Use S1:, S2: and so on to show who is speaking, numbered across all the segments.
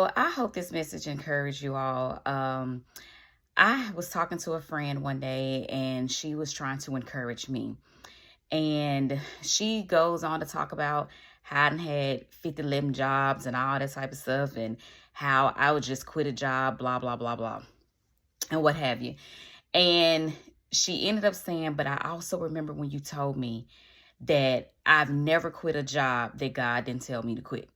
S1: Well, I hope this message encouraged you all. I was talking to a friend one day and she was trying to encourage me. And she goes on to talk about how I done had 50, 11 jobs and all that type of stuff, and how I would just quit a job, blah, blah, blah, blah, and what have you. And she ended up saying, but I also remember when you told me that I've never quit a job that God didn't tell me to quit.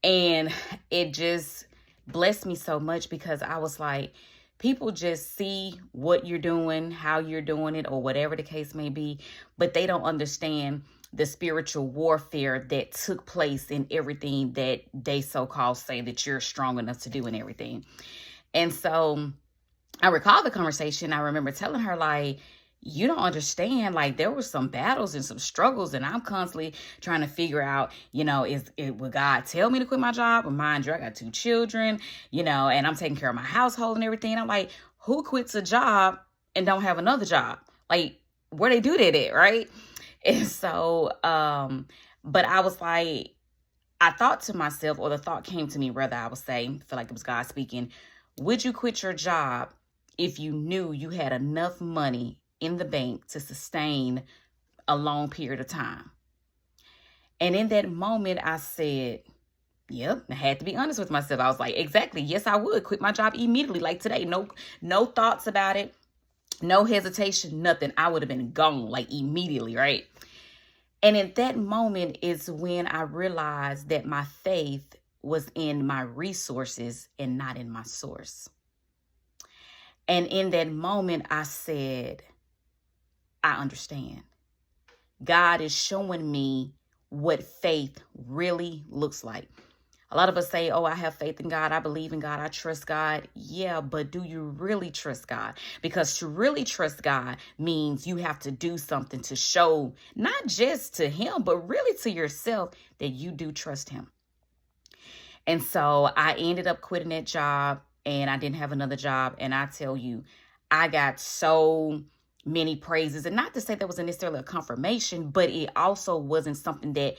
S1: And it just blessed me so much because I was like, people just see what you're doing, how you're doing it, or whatever the case may be, but they don't understand the spiritual warfare that took place in everything that they so-called say that you're strong enough to do and everything. And so I recall the conversation. I remember telling her, like, you don't understand, like, there were some battles and some struggles, and I'm constantly trying to figure out, would God tell me to quit my job? Well, mind you, I got 2 children, and I'm taking care of my household and everything. I'm like, who quits a job and don't have another job? Like, where they do that at, right? And so, but I was like, I thought to myself, or the thought came to me, rather, I would say, I feel like it was God speaking, would you quit your job if you knew you had enough money in the bank to sustain a long period of time? And in that moment, I said, yep, I had to be honest with myself. I was like, exactly. Yes, I would quit my job immediately. Like today, no thoughts about it, no hesitation, nothing. I would have been gone like immediately, right? And in that moment is when I realized that my faith was in my resources and not in my source. And in that moment, I said, I understand. God is showing me what faith really looks like. A lot of us say, oh, I have faith in God. I believe in God. I trust God. Yeah, but do you really trust God? Because to really trust God means you have to do something to show, not just to him, but really to yourself that you do trust him. And so I ended up quitting that job and I didn't have another job. And I tell you, I got so many praises, and not to say that was necessarily a confirmation, but it also wasn't something that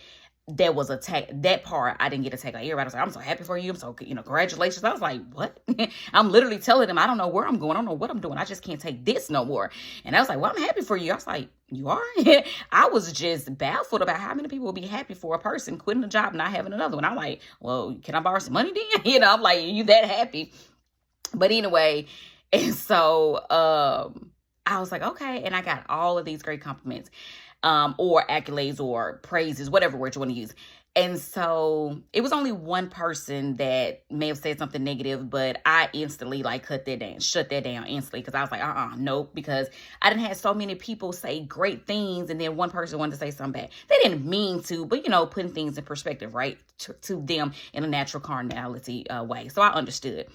S1: was attacked. That part I didn't get attacked. Like everybody was like, I'm so happy for you. I'm so, congratulations. I was like, what? I'm literally telling them, I don't know where I'm going. I don't know what I'm doing. I just can't take this no more. And I was like, well, I'm happy for you. I was like, you are? I was just baffled about how many people would be happy for a person quitting a job and not having another one. I'm like, well, can I borrow some money then? I'm like, you that happy? But anyway, and so I was like, okay. And I got all of these great compliments, or accolades or praises, whatever word you want to use. And so it was only one person that may have said something negative, but I instantly shut that down instantly. Cause I was like, nope. Because I didn't have so many people say great things. And then one person wanted to say something bad. They didn't mean to, but putting things in perspective, right? To them in a natural carnality way. So I understood.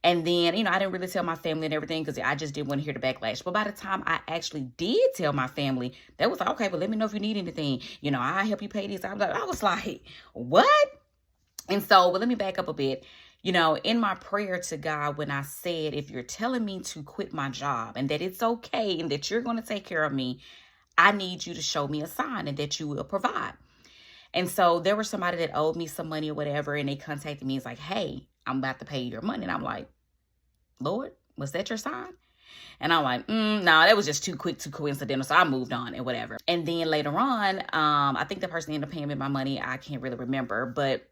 S1: And then, I didn't really tell my family and everything because I just didn't want to hear the backlash. But by the time I actually did tell my family, they was like, okay, but let me know if you need anything. I'll help you pay this. I was like, what? And so, but let me back up a bit. In my prayer to God, when I said, if you're telling me to quit my job and that it's okay and that you're going to take care of me, I need you to show me a sign and that you will provide. And so there was somebody that owed me some money or whatever, and they contacted me. It's like, hey, I'm about to pay your money. And I'm like, Lord, was that your sign? And I'm like, no, that was just too quick, too coincidental. So I moved on and whatever. And then later on, I think the person ended up paying me my money. I can't really remember. But,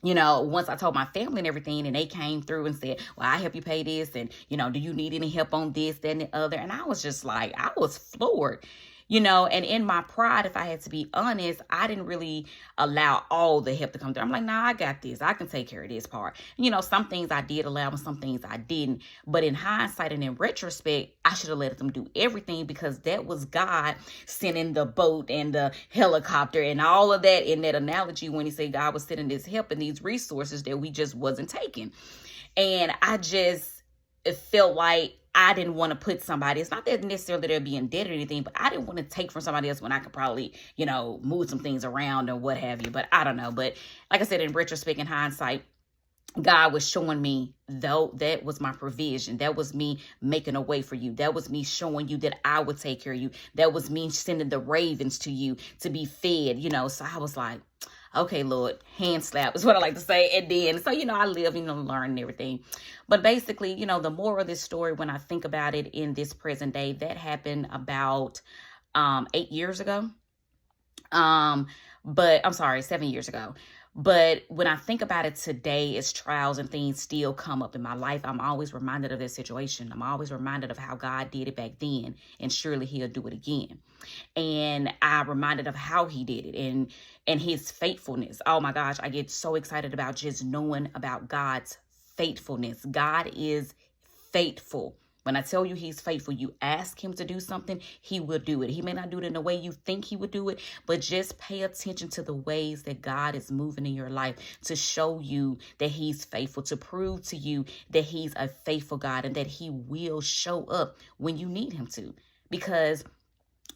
S1: once I told my family and everything, and they came through and said, well, I help you pay this. And, do you need any help on this, that, and the other? And I was just like, I was floored. And in my pride, if I had to be honest, I didn't really allow all the help to come through. I'm like, nah, I got this. I can take care of this part. Some things I did allow and some things I didn't. But in hindsight and in retrospect, I should have let them do everything because that was God sending the boat and the helicopter and all of that in that analogy when he said God was sending this help and these resources that we just wasn't taking. And I just felt like I didn't want to put somebody, it's not that necessarily they're being dead or anything, but I didn't want to take from somebody else when I could probably, move some things around or what have you. But I don't know. But like I said, in retrospect, in hindsight, God was showing me, though, that was my provision. That was me making a way for you. That was me showing you that I would take care of you. That was me sending the ravens to you to be fed, So I was like, okay, Lord, hand slap is what I like to say. And then, so, I live, learn and everything. But basically, the moral of this story, when I think about it in this present day, that happened about 8 years ago. But I'm sorry, 7 years ago. But when I think about it today, as trials and things still come up in my life, I'm always reminded of this situation. I'm always reminded of how God did it back then, and surely he'll do it again. And I'm reminded of how he did it and his faithfulness. Oh my gosh, I get so excited about just knowing about God's faithfulness. God is faithful. When I tell you he's faithful, you ask him to do something, he will do it. He may not do it in the way you think he would do it, but just pay attention to the ways that God is moving in your life to show you that he's faithful, to prove to you that he's a faithful God and that he will show up when you need him to. Because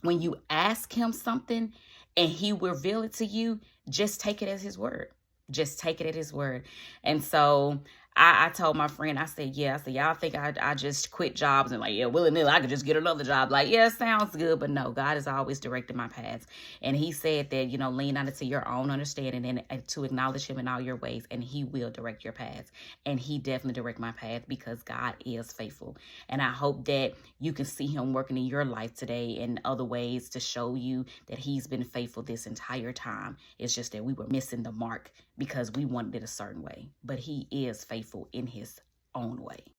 S1: when you ask him something and he will reveal it to you, just take it as his word. Just take it at his word. And so I told my friend, I said, y'all think I just quit jobs and willy-nilly, I could just get another job. It sounds good, but no, God has always directed my paths. And he said that, lean on it to your own understanding and to acknowledge him in all your ways, and he will direct your paths. And he definitely direct my path because God is faithful. And I hope that you can see him working in your life today in other ways to show you that he's been faithful this entire time. It's just that we were missing the mark because we wanted it a certain way, but he is faithful in his own way.